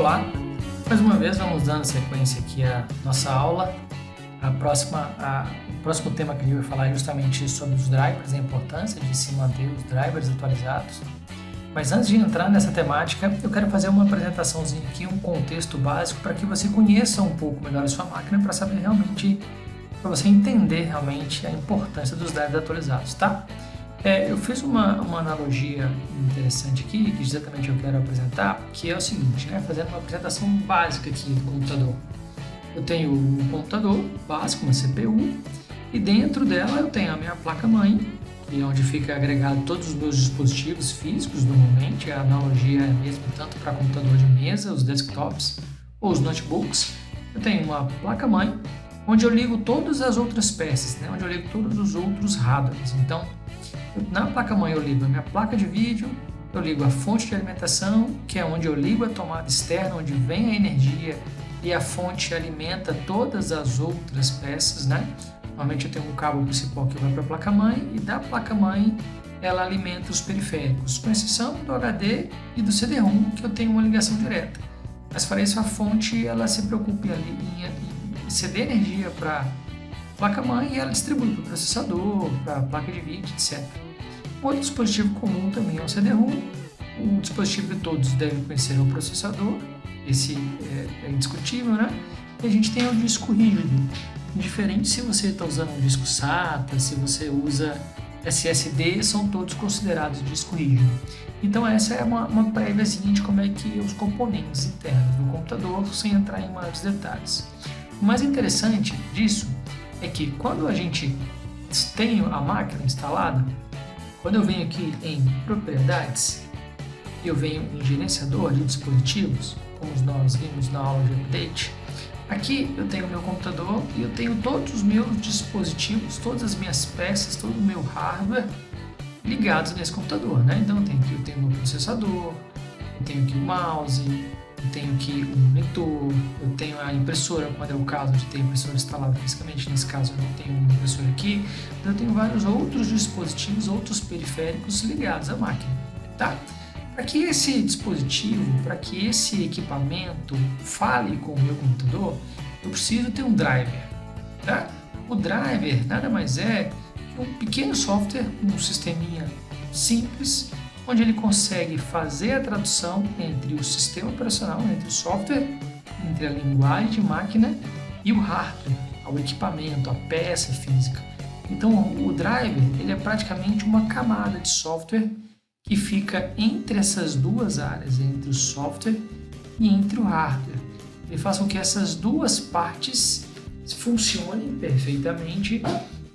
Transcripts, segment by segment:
Olá, mais uma vez vamos dando sequência aqui à nossa aula. O próximo tema que a gente vai falar é justamente sobre os drivers, a importância de se manter os drivers atualizados. Mas antes de entrar nessa temática, eu quero fazer uma apresentaçãozinha aqui, um contexto básico para que você conheça um pouco melhor a sua máquina, para saber realmente, para você entender realmente a importância dos drivers atualizados, tá? Eu fiz uma analogia interessante aqui, que exatamente eu quero apresentar, que é o seguinte, né? Fazendo uma apresentação básica aqui do computador. Eu tenho um computador básico, uma CPU, e dentro dela eu tenho a minha placa-mãe, que é onde fica agregado todos os meus dispositivos físicos normalmente. A analogia é mesmo tanto para computador de mesa, os desktops ou os notebooks. Eu tenho uma placa-mãe, onde eu ligo todas as outras peças, né? Onde eu ligo todos os outros hardwares. Então, na placa-mãe eu ligo a minha placa de vídeo, eu ligo a fonte de alimentação, que é onde eu ligo a tomada externa, onde vem a energia e a fonte alimenta todas as outras peças, né? Normalmente eu tenho um cabo principal que vai para a placa-mãe e da placa-mãe ela alimenta os periféricos, com exceção do HD e do CD-ROM, que eu tenho uma ligação direta. Mas para isso a fonte ela se preocupa em ceder energia para a placa-mãe e ela distribui para o processador, para a placa de vídeo, etc. Outro dispositivo comum também é o CD-ROM. O dispositivo de todos deve conhecer o processador, esse é indiscutível, né? E a gente tem o disco rígido. Indiferente se você está usando um disco SATA, se você usa SSD, são todos considerados disco rígido. Então essa é uma préviazinha de como é que os componentes internos do computador, sem entrar em maiores detalhes. O mais interessante disso é que quando a gente tem a máquina instalada, quando eu venho aqui em propriedades, eu venho em gerenciador de dispositivos, como nós vimos na aula de update. Aqui eu tenho o meu computador e eu tenho todos os meus dispositivos, todas as minhas peças, todo o meu hardware ligados nesse computador, né? Então eu tenho o meu processador, eu tenho aqui o mouse, eu tenho aqui o monitor, eu tenho a impressora, quando é o caso de ter impressora instalada fisicamente. Nesse caso eu não tenho uma impressora aqui, então eu tenho vários outros dispositivos, outros periféricos ligados à máquina, tá? Para que esse dispositivo, para que esse equipamento fale com o meu computador, eu preciso ter um driver, tá? O driver nada mais é que um pequeno software, um sisteminha simples, onde ele consegue fazer a tradução entre o sistema operacional, entre o software, entre a linguagem de máquina e o hardware, o equipamento, a peça física. Então o driver ele é praticamente uma camada de software que fica entre essas duas áreas, entre o software e entre o hardware. Ele faz com que essas duas partes funcionem perfeitamente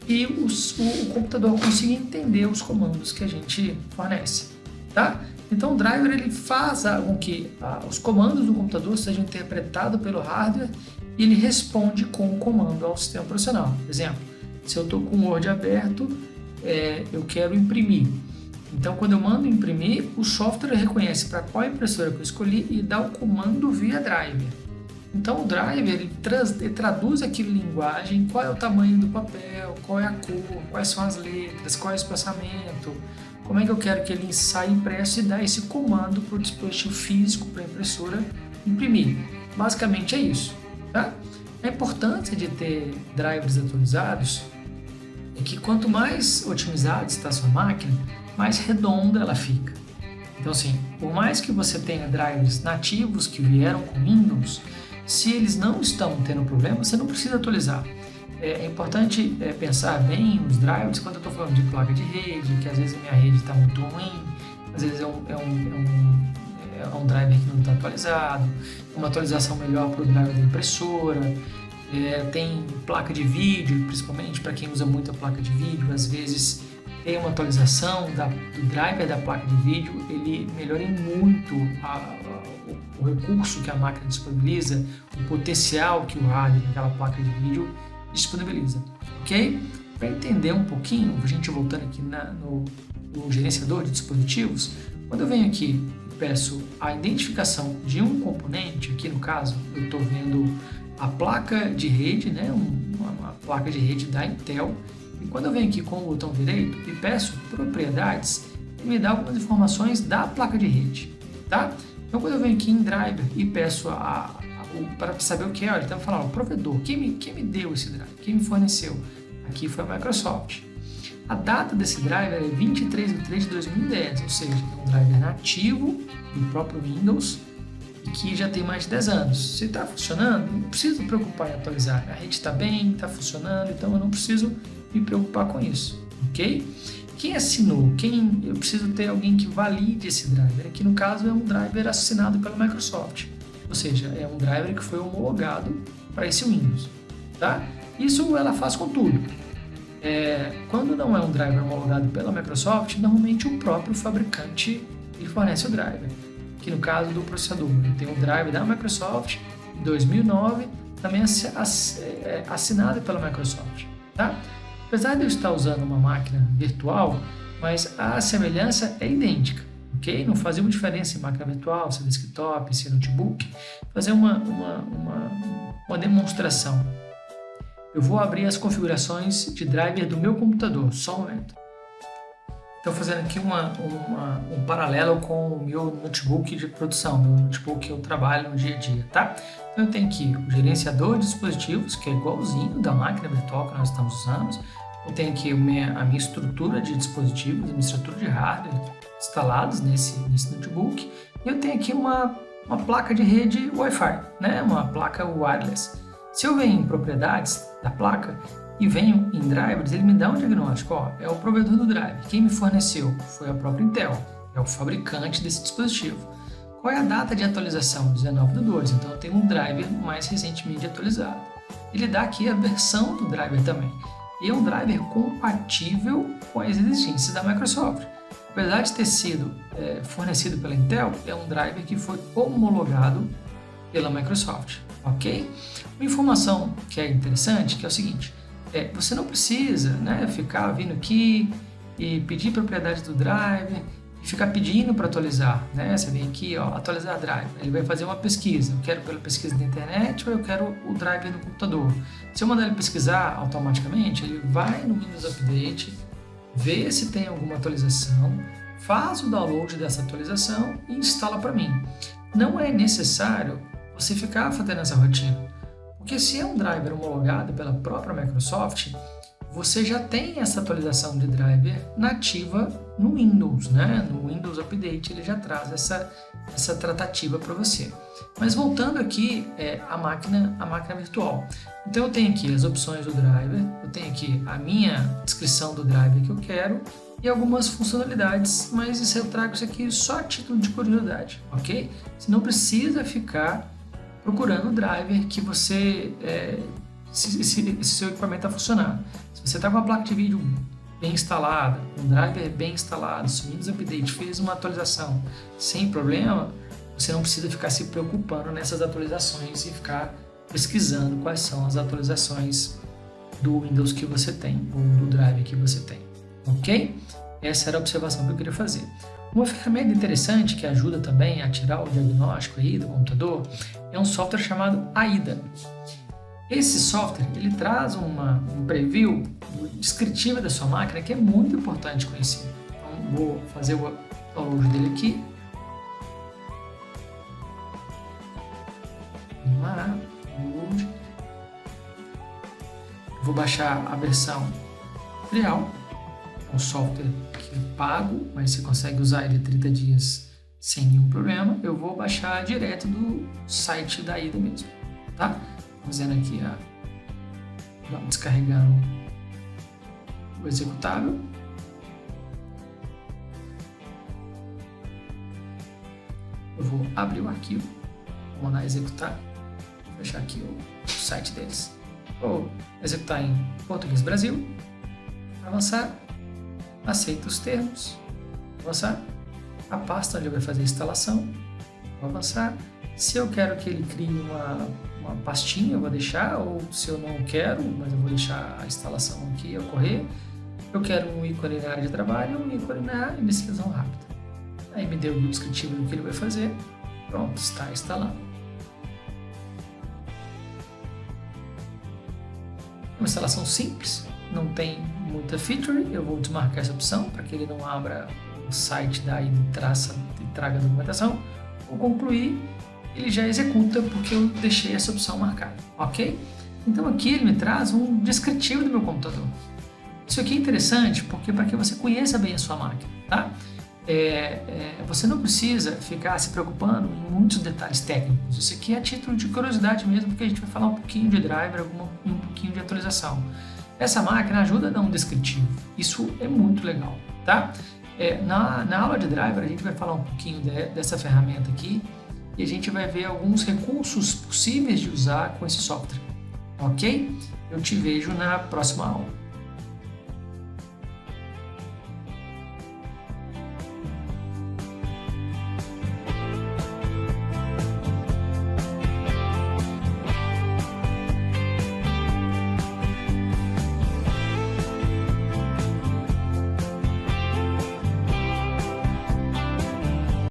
e o computador consiga entender os comandos que a gente fornece, tá? Então o driver ele faz com que os comandos do computador sejam interpretados pelo hardware e ele responde com o comando ao sistema operacional. Por exemplo, se eu estou com o Word aberto, eu quero imprimir. Então, quando eu mando imprimir, o software reconhece para qual impressora que eu escolhi e dá o comando via driver. Então, o driver ele traduz aquela linguagem, qual é o tamanho do papel, qual é a cor, quais são as letras, qual é o espaçamento, como é que eu quero que ele saia impresso e dá esse comando para o dispositivo físico, para a impressora imprimir. Basicamente é isso, tá? A importância de ter drivers atualizados é que quanto mais otimizada está a sua máquina, mais redonda ela fica. Então assim, por mais que você tenha drivers nativos que vieram com Windows, se eles não estão tendo problema, você não precisa atualizar. É importante pensar bem os drivers quando eu estou falando de placa de rede, que às vezes a minha rede está muito ruim, às vezes é um driver que não está atualizado, uma atualização melhor para o driver da impressora. Tem placa de vídeo, principalmente para quem usa muito a placa de vídeo, às vezes tem uma atualização do driver da placa de vídeo, ele melhora muito o recurso que a máquina disponibiliza, o potencial que o hardware daquela placa de vídeo disponibiliza, ok? Para entender um pouquinho, a gente voltando aqui no gerenciador de dispositivos, quando eu venho aqui e peço a identificação de um componente, aqui no caso eu estou vendo a placa de rede, né, uma placa de rede da Intel. E quando eu venho aqui com o botão direito e peço propriedades, ele me dá algumas informações da placa de rede, tá? Então, quando eu venho aqui em driver e peço para saber o que é, ele está falando, o provedor, quem me deu esse driver, quem me forneceu? Aqui foi a Microsoft. A data desse driver é 23/3/2010, ou seja, é um driver nativo do próprio Windows e que já tem mais de 10 anos. Se está funcionando, não preciso me preocupar em atualizar. A rede está bem, está funcionando, então eu não preciso me preocupar com isso, ok? Quem assinou? Eu preciso ter alguém que valide esse driver. Aqui no caso é um driver assinado pela Microsoft, ou seja, é um driver que foi homologado para esse Windows, tá? Isso ela faz com tudo. Quando não é um driver homologado pela Microsoft, normalmente o próprio fabricante ele fornece o driver. Aqui no caso do processador, ele tem um driver da Microsoft em 2009, também assinado pela Microsoft, tá? Apesar de eu estar usando uma máquina virtual, mas a semelhança é idêntica, ok? Não fazia uma diferença em máquina virtual, se é desktop, se é notebook. Fazer uma demonstração. Eu vou abrir as configurações de driver do meu computador, só um momento. Estou fazendo aqui um paralelo com o meu notebook de produção, meu notebook que eu trabalho no dia a dia, tá? Então eu tenho aqui o gerenciador de dispositivos, que é igualzinho da máquina virtual que nós estamos usando. Eu tenho aqui a minha estrutura de dispositivos, a minha estrutura de hardware instalados nesse notebook. E eu tenho aqui uma placa de rede Wi-Fi, né? Uma placa wireless. Se eu venho em propriedades da placa e venho em drivers, ele me dá um diagnóstico. Ó, é o provedor do driver. Quem me forneceu foi a própria Intel, é o fabricante desse dispositivo. Qual é a data de atualização? 19/2. Então eu tenho um driver mais recentemente atualizado. Ele dá aqui a versão do driver também. E é um driver compatível com as existências da Microsoft. Apesar de ter sido fornecido pela Intel, é um driver que foi homologado pela Microsoft, ok? Uma informação que é interessante que é o seguinte, você não precisa ficar vindo aqui e pedir propriedade do driver e ficar pedindo para atualizar, Você vem aqui, ó, atualizar driver, ele vai fazer uma pesquisa, eu quero pela pesquisa na internet ou eu quero o driver no computador. Se eu mandar ele pesquisar automaticamente, ele vai no Windows Update, vê se tem alguma atualização, faz o download dessa atualização e instala para mim. Não é necessário você ficar fazendo essa rotina, porque se é um driver homologado pela própria Microsoft, você já tem essa atualização de driver nativa no Windows, No Windows Update ele já traz essa tratativa para você. Mas voltando aqui a máquina virtual. Então eu tenho aqui as opções do driver, eu tenho aqui a minha descrição do driver que eu quero e algumas funcionalidades, mas eu trago isso aqui só a título de curiosidade, ok? Você não precisa ficar procurando o driver que você se seu equipamento está funcionando. Se você está com uma placa de vídeo bem instalada, um driver bem instalado, se o Windows Update fez uma atualização sem problema, você não precisa ficar se preocupando nessas atualizações e ficar pesquisando quais são as atualizações do Windows que você tem, ou do drive que você tem, ok? Essa era a observação que eu queria fazer. Uma ferramenta interessante que ajuda também a tirar o diagnóstico aí do computador é um software chamado AIDA. Esse software ele traz um preview descritivo da sua máquina que é muito importante conhecer. Então vou fazer o download dele aqui. Vamos lá, download. Vou baixar a versão real. É um software que é pago, mas você consegue usar ele 30 dias sem nenhum problema. Eu vou baixar direto do site da AIDA mesmo, tá? Fazendo aqui descarregando o executável. Eu vou abrir o arquivo, vou mandar executar, vou fechar aqui o site deles. Vou executar em português Brasil, avançar, aceita os termos, avançar, a pasta onde vai fazer a instalação, vou avançar. Se eu quero que ele crie uma pastinha, eu vou deixar, ou se eu não quero, mas eu vou deixar a instalação aqui ocorrer. Eu quero um ícone na área de trabalho, um ícone na investigação rápida. Aí me deu o descritivo do que ele vai fazer. Pronto, está instalando. Uma instalação simples, não tem muita feature. Eu vou desmarcar essa opção para que ele não abra o site da AIDA e traga a documentação. Vou concluir, ele já executa porque eu deixei essa opção marcada, ok? Então aqui ele me traz um descritivo do meu computador. Isso aqui é interessante porque para que você conheça bem a sua máquina, tá? Você não precisa ficar se preocupando em muitos detalhes técnicos. Isso aqui é a título de curiosidade mesmo, porque a gente vai falar um pouquinho de driver e um pouquinho de atualização. Essa máquina ajuda a dar um descritivo. Isso é muito legal, tá? Na aula de driver a gente vai falar um pouquinho dessa ferramenta aqui e a gente vai ver alguns recursos possíveis de usar com esse software, ok? Eu te vejo na próxima aula.